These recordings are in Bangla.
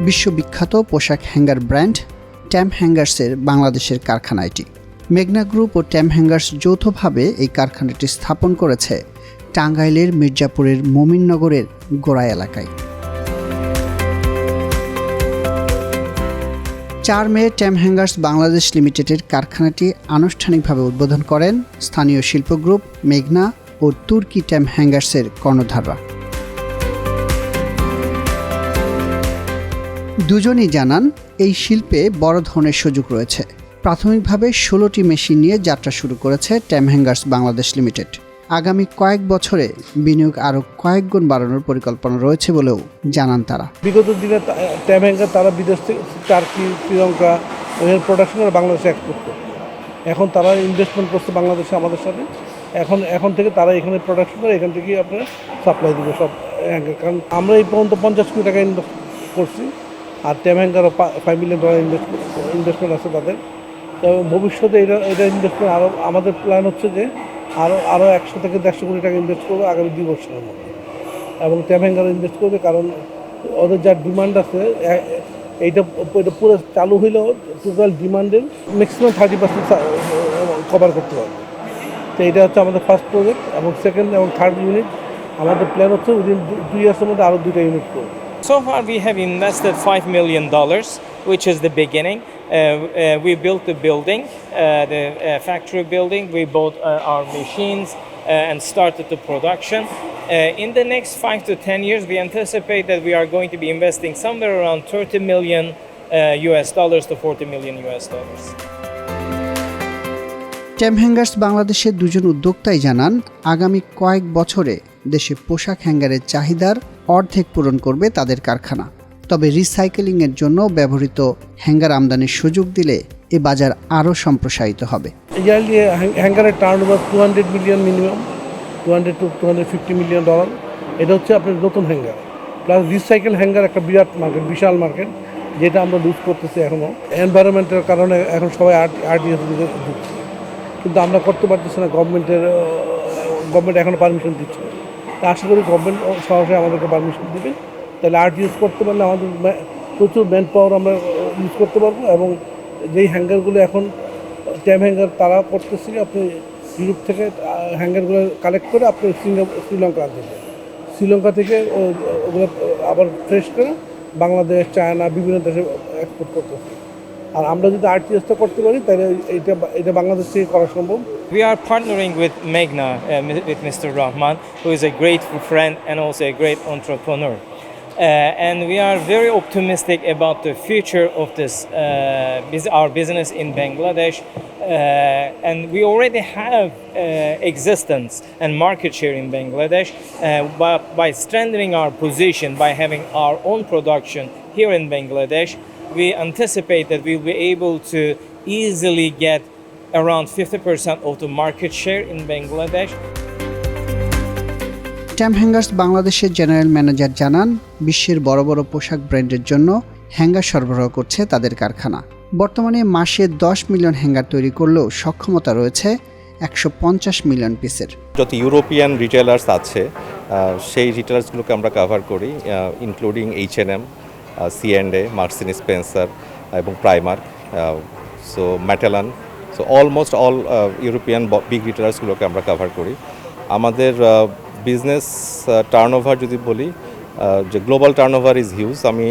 বিশ্ববিখ্যাত পোশাক হ্যাঙ্গার ব্র্যান্ড ট্যাম হ্যাঙ্গার্সের বাংলাদেশের কারখানা এটি। মেঘনা গ্রুপ ও ট্যাম হ্যাঙ্গার্স যৌথভাবে এই কারখানাটি স্থাপন করেছে টাঙ্গাইলের মির্জাপুরের মোমিননগরের গোড়া এলাকায়। 4 মে ট্যাম হ্যাঙ্গার্স বাংলাদেশ লিমিটেডের কারখানাটি আনুষ্ঠানিকভাবে উদ্বোধন করেন স্থানীয় শিল্প গ্রুপ মেঘনা ও তুর্কি ট্যাম হ্যাঙ্গার্সের কর্ণধাররা। দুজনই জানান এই শিল্পে বড় ধরনের সুযোগ রয়েছে। প্রাথমিকভাবে 16টি মেশিন নিয়ে যাত্রা শুরু করেছে ট্যাম হ্যাঙ্গার্স বাংলাদেশ লিমিটেড। আগামী কয়েক বছরে বিনিয়োগ আরও কয়েক গুণ বাড়ানোর পরিকল্পনা রয়েছে বলেও জানান তারা। বিগত দিনে ট্যাম হ্যাঙ্গার তারা বিদেশ থেকে টার্কি, শ্রীলঙ্কা এর প্রোডাকশন আর বাংলাদেশে এক্সপোর্ট করতো। এখন তারা ইনভেস্টমেন্ট করছে বাংলাদেশে আমাদের সাথে। এখন থেকে তারা এখানে প্রোডাকশন করে এখান থেকেই আপনারা সাপ্লাই দেবে সব হ্যাঙ্গার। কারণ আমরা এই পর্যন্ত 50 কোটি টাকা ইনভেস্ট করছি, আর ট্যাম হ্যাঙ্গারও $5 মিলিয়ন ইনভেস্টমেন্ট আছে তাদের। তো ভবিষ্যতে এটা ইনভেস্টমেন্ট আরও আমাদের প্ল্যান হচ্ছে যে আরও 100 থেকে 150 কোটি টাকা ইনভেস্ট করবে আগামী 2 বছরের মধ্যে। এবং ট্যাম হ্যাঙ্গারও ইনভেস্ট করবে, কারণ ওদের যা ডিমান্ড আছে এটা পুরো চালু হইলেও টোটাল ডিমান্ডের ম্যাক্সিমাম 30% কভার করতে পারবে। তো এটা হচ্ছে আমাদের ফার্স্ট প্রজেক্ট, এবং সেকেন্ড এবং থার্ড ইউনিট আমাদের প্ল্যান হচ্ছে উইদিন 2 ইয়ার্সের মধ্যে আরও 2টা ইউনিট করবে। So far we have invested $5 million, which is the beginning. We built the building, the factory building. We bought our machines and started the production. In the next 5 to 10 years, we anticipate that we are going to be investing somewhere around $30 million to $40 million. ট্যাম হ্যাঙ্গার্স বাংলাদেশের দুজন উদ্যোক্তাই জানান আগামী কয়েক বছরে দেশে পোশাক হ্যাঙ্গারের চাহিদার অর্ধেক পূরণ করবে তাদের কারখানা। তবে রিসাইকেলিংয়ের জন্য ব্যবহৃত হ্যাঙ্গার আমদানির সুযোগ দিলে এ বাজার আরও সম্প্রসারিত হবে। ইয়ারলি হ্যাঙ্গারের turnover $200 million minimum, $200 to $250 million. এটা হচ্ছে আপনার নতুন হ্যাঙ্গার। প্লাস রিসাইকেল হ্যাঙ্গার একটা বিরাট মার্কেট, বিশাল মার্কেট, যেটা আমরা লুজ করতেছি এখনও। এনভায়রনমেন্টের কারণে এখন সবাই আরটিএস ঢুকছে, কিন্তু আমরা করতে পারতেছি না। গভর্নমেন্ট এখনও পারমিশন দিচ্ছে না। তা আশা করি গভর্নমেন্ট সরাসরি আমাদেরকে পারমিশন দেবে, তাহলে আর্ট ইউজ করতে পারলে আমাদের প্রচুর ম্যান পাওয়ার আমরা ইউজ করতে পারবো। এবং যেই হ্যাঙ্গারগুলো এখন ট্যাম হ্যাঙ্গার তারা করতেছে, আপনি ইউরোপ থেকে হ্যাঙ্গারগুলো কালেক্ট করে আপনি শ্রীলঙ্কা আনতে চান, শ্রীলঙ্কা থেকে ওগুলো আবার ফ্রেশ করে বাংলাদেশ, চায়না, বিভিন্ন দেশে এক্সপোর্ট করতেছে। আর আমরা যদি আরটিএসটা করতে পারি তাহলে এটা বাংলাদেশ থেকে করা সম্ভব। We are partnering with Meghna, with Mr. Rahman, who is a great friend and also a great entrepreneur. And we are very optimistic about the future of our business in Bangladesh. And we already have existence and market share in Bangladesh. But by strengthening our position, by having our own production here in Bangladesh, we anticipate that we'll be able to easily get around 50% of the market share in Bangladesh. ট্যাম হ্যাঙ্গার্স বাংলাদেশের জেনারেল ম্যানেজার জানান বিশ্বের বড় বড় পোশাক ব্র্যান্ডের জন্য হ্যাঙ্গার সরবরাহ করছে তাদের কারখানা। বর্তমানে মাসে 10 মিলিয়ন হ্যাঙ্গার তৈরি করলেও সক্ষমতা রয়েছে 150 মিলিয়ন পিসের। যত ইউরোপিয়ান রিটেলার্স আছে সেই রিটেলার্সগুলোকে আমরা কভার করি, including H&M, C&A, Marks & Spencer এবং Primark, so Matalan, so almost all European big রিটেলার্সগুলোকে আমরা কভার করি। আমাদের বিজনেস টার্নওভার যদি বলি, যে গ্লোবাল টার্নওভার ইজ হিউজ। আমি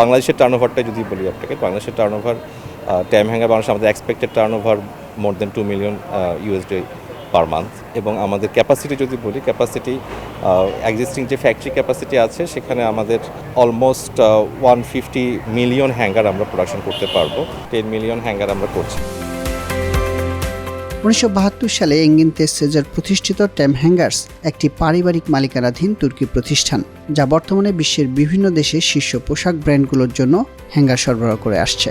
বাংলাদেশের টার্নওভারটা যদি বলি আপনাকে, বাংলাদেশের টার্নওভার ট্যাম হ্যাঙ্গার বাংলাদেশ আমাদের এক্সপেক্টেড টার্নওভার মোর দেন $2 মিলিয়ন পার মান্থ। এবং আমাদের ক্যাপাসিটি যদি বলি, ক্যাপাসিটি এক্সিস্টিং যে ফ্যাক্টরি ক্যাপাসিটি আছে সেখানে আমাদের অলমোস্ট 150 মিলিয়ন হ্যাঙ্গার আমরা প্রোডাকশন করতে পারবো। 10 মিলিয়ন হ্যাঙ্গার আমরা করছি। 1972 সালে এঙ্গিন তেসেজার প্রতিষ্ঠিত ট্যাম হ্যাঙ্গার্স একটি পারিবারিক মালিকানাধীন তুর্কি প্রতিষ্ঠান, যা বর্তমানে বিশ্বের বিভিন্ন দেশের শীর্ষ পোশাক ব্র্যান্ডগুলোর জন্য হ্যাঙ্গার সরবরাহ করে আসছে।